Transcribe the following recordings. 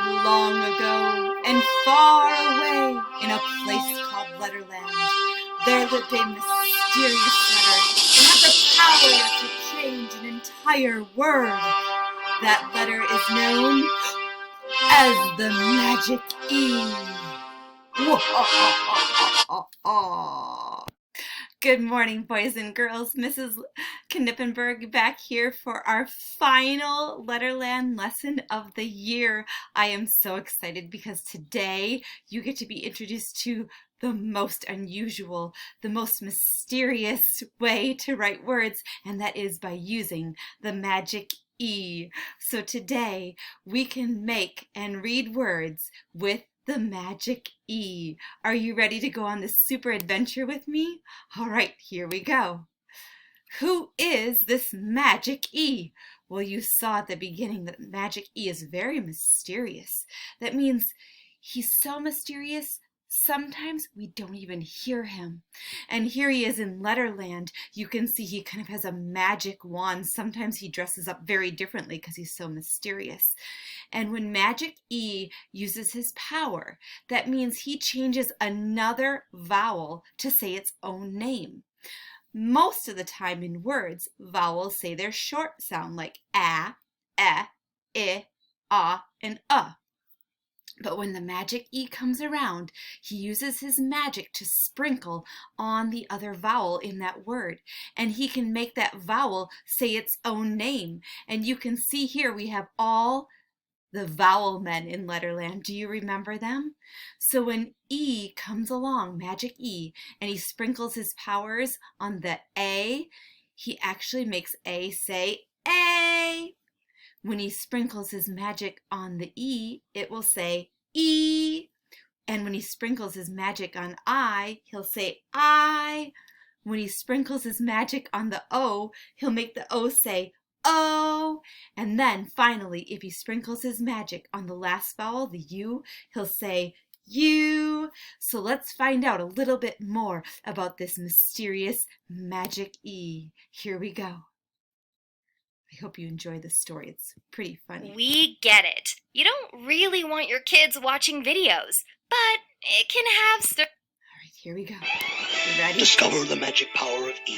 Long ago and far away in a place called Letterland, there lived a mysterious letter that had the power to change an entire word. That letter is known as the Magic E. Good morning, boys and girls. Mrs. Knippenberg back here for our final Letterland lesson of the year. I am so excited because today you get to be introduced to the most unusual, the most mysterious way to write words, and that is by using the Magic E. So today we can make and read words with the Magic E. Are you ready to go on this super adventure with me? All right, here we go. Who is this Magic E? Well, you saw at the beginning that Magic E is very mysterious. That means he's so mysterious, sometimes we don't even hear him. And here he is in Letterland. You can see he kind of has a magic wand. Sometimes he dresses up very differently because he's so mysterious. And when Magic E uses his power, that means he changes another vowel to say its own name. Most of the time in words, vowels say their short sound like a, I, and But when the Magic E comes around, he uses his magic to sprinkle on the other vowel in that word. And he can make that vowel say its own name. And you can see here we have all the vowel men in Letterland. Do you remember them? So when E comes along, Magic E, and he sprinkles his powers on the A, he actually makes A say A. When he sprinkles his magic on the E, it will say E. And when he sprinkles his magic on I, he'll say I. When he sprinkles his magic on the O, he'll make the O say O. And then finally, if he sprinkles his magic on the last vowel, the U, he'll say U. So let's find out a little bit more about this mysterious Magic E. Here we go. I hope you enjoy this story. It's pretty funny. We get it. You don't really want your kids watching videos, but it can have All right, here we go. You ready? Discover the magic power of E.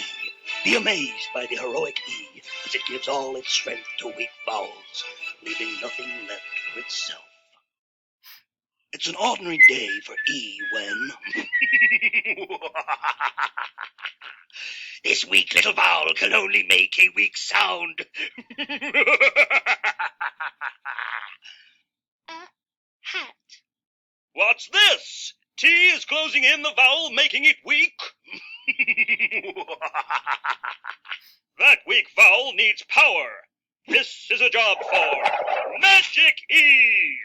Be amazed by the heroic E as it gives all its strength to weak vowels, leaving nothing left for itself. It's an ordinary day for E when... This weak little vowel can only make a weak sound. hat. What's this? T is closing in the vowel, making it weak. That weak vowel needs power. This is a job for Magic E.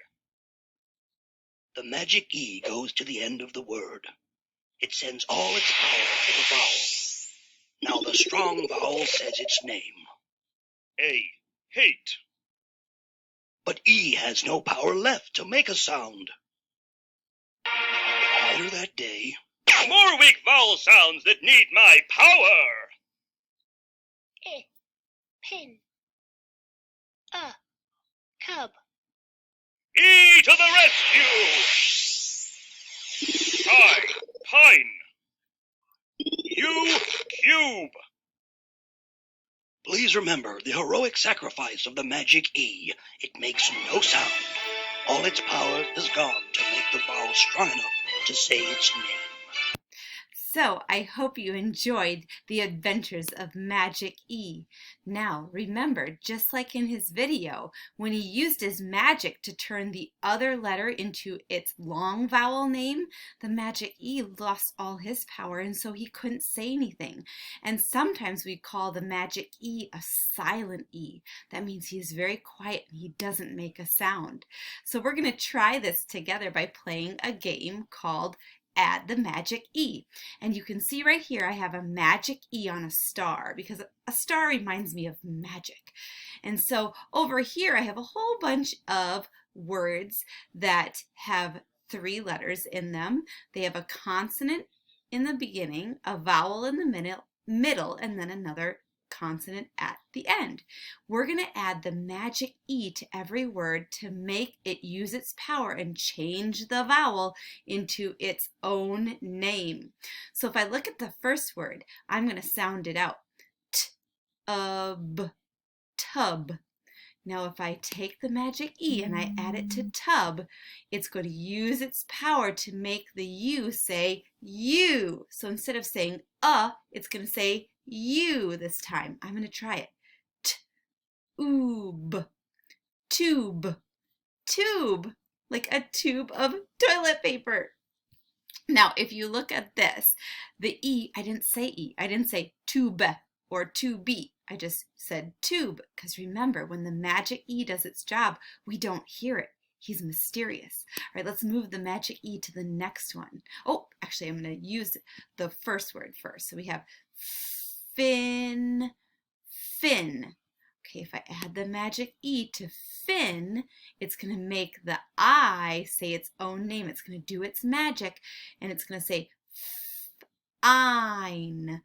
The Magic E goes to the end of the word. It sends all its power to the vowel. Now the strong vowel says its name. A. Hate. But E has no power left to make a sound. Later that day... More weak vowel sounds that need my power. Pin. Cub. E to the rescue. I. Pine. U. Cube. Please remember the heroic sacrifice of the Magic E. It makes no sound. All its power is gone to make the vowel strong enough to say its name. So I hope you enjoyed the adventures of Magic E. Now remember, just like in his video, when he used his magic to turn the other letter into its long vowel name, the Magic E lost all his power and so he couldn't say anything. And sometimes we call the Magic E a silent E. That means he is very quiet and he doesn't make a sound. So we're going to try this together by playing a game called Add the Magic E. And you can see right here I have a Magic E on a star because a star reminds me of magic. And so over here I have a whole bunch of words that have 3 letters in them. They have a consonant in the beginning, a vowel in the middle, and then another consonant at the end. We're going to add the magic E to every word to make it use its power and change the vowel into its own name. So if I look at the first word, I'm going to sound it out. T-ub, tub. Now if I take the magic E and I add it to tub, it's going to use its power to make the U say you. So instead of saying it's going to say you this time. I'm going to try it. T-oob, tube, tube, like a tube of toilet paper. Now if you look at this, the E, I didn't say tube or to be. I just said tube, because remember, when the magic E does its job, we don't hear it. He's mysterious. All right, let's move the magic E to the next one. Oh, actually, I'm going to use the first word first. So we have fin, fin. Okay, if I add the magic E to fin, it's going to make the I say its own name. It's going to do its magic, and it's going to say fine.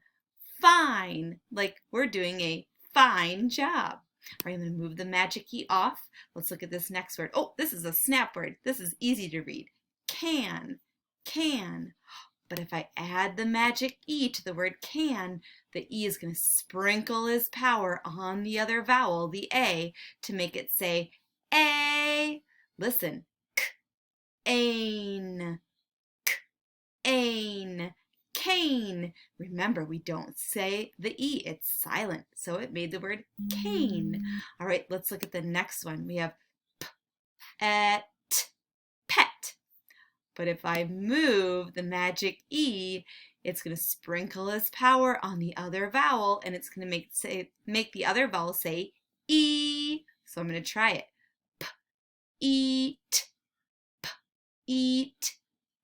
Fine, like we're doing a fine job. All right, I'm going to move the magic E off. Let's look at this next word. Oh, this is a snap word. This is easy to read. Can, can. But if I add the magic E to the word can, the E is going to sprinkle his power on the other vowel, the A, to make it say A. Listen. K, ain, k, ain. Cane. Remember, we don't say the E, it's silent, so it made the word cane. All right, let's look at the next one. We have pet, pet. But if I move the magic E, it's going to sprinkle his power on the other vowel, and it's going to make the other vowel say E. So I'm going to try it. P, eat, p, eat,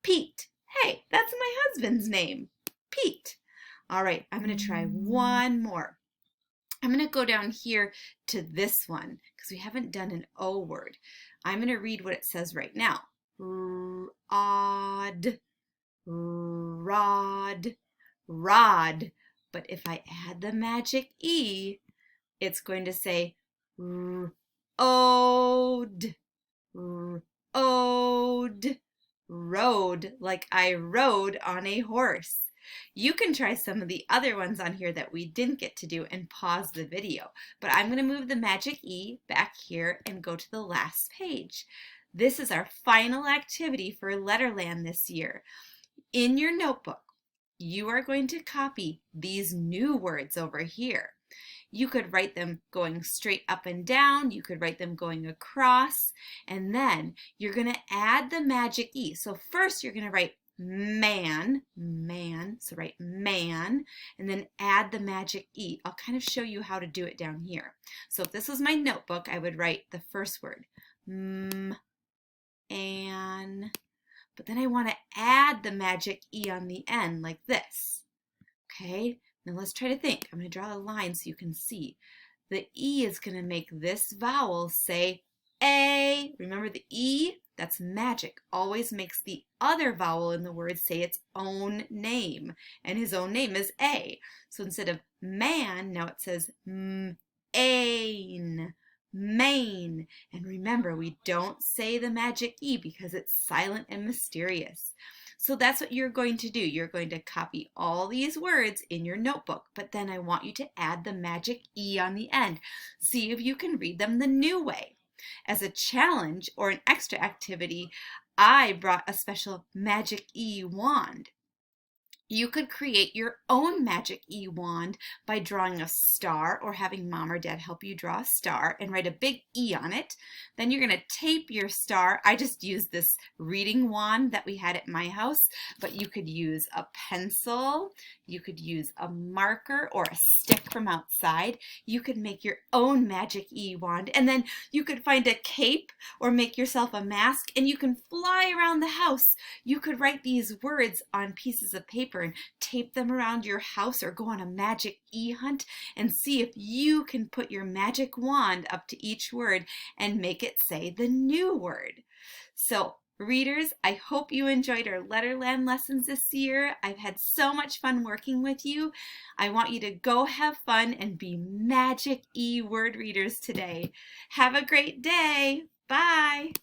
Pete. Hey, that's my husband's name, Pete. All right, I'm going to try one more. I'm going to go down here to this one because we haven't done an O word. I'm going to read what it says right now. Rod, rod, rod. But if I add the magic E, it's going to say ode, ode. Rode, like I rode on a horse. You can try some of the other ones on here that we didn't get to do and pause the video. But I'm going to move the magic E back here and go to the last page. This is our final activity for Letterland this year. In your notebook, you are going to copy these new words over here. You could write them going straight up and down. You could write them going across. And then you're going to add the magic E. So first you're going to write man, man. So write man, and then add the magic E. I'll kind of show you how to do it down here. So if this was my notebook, I would write the first word, an. But then I want to add the magic E on the end like this. Okay? Now let's try to think. I'm going to draw a line so you can see. The E is going to make this vowel say A. Remember the E? That's magic. Always makes the other vowel in the word say its own name. And his own name is A. So instead of man, now it says ain. Main. And remember, we don't say the magic E because it's silent and mysterious. So that's what you're going to do. You're going to copy all these words in your notebook, but then I want you to add the magic E on the end. See if you can read them the new way. As a challenge or an extra activity, I brought a special magic E wand. You could create your own magic E wand by drawing a star or having mom or dad help you draw a star and write a big E on it. Then you're going to tape your star. I just used this reading wand that we had at my house, but you could use a pencil, you could use a marker or a stick from outside. You could make your own magic E wand, and then you could find a cape or make yourself a mask, and you can fly around the house. You could write these words on pieces of paper and tape them around your house, or go on a magic E hunt and see if you can put your magic wand up to each word and make it say the new word. So Readers, I hope you enjoyed our Letterland lessons this year. I've had so much fun working with you. I want you to go have fun and be Magic E word readers today. Have a great day. Bye.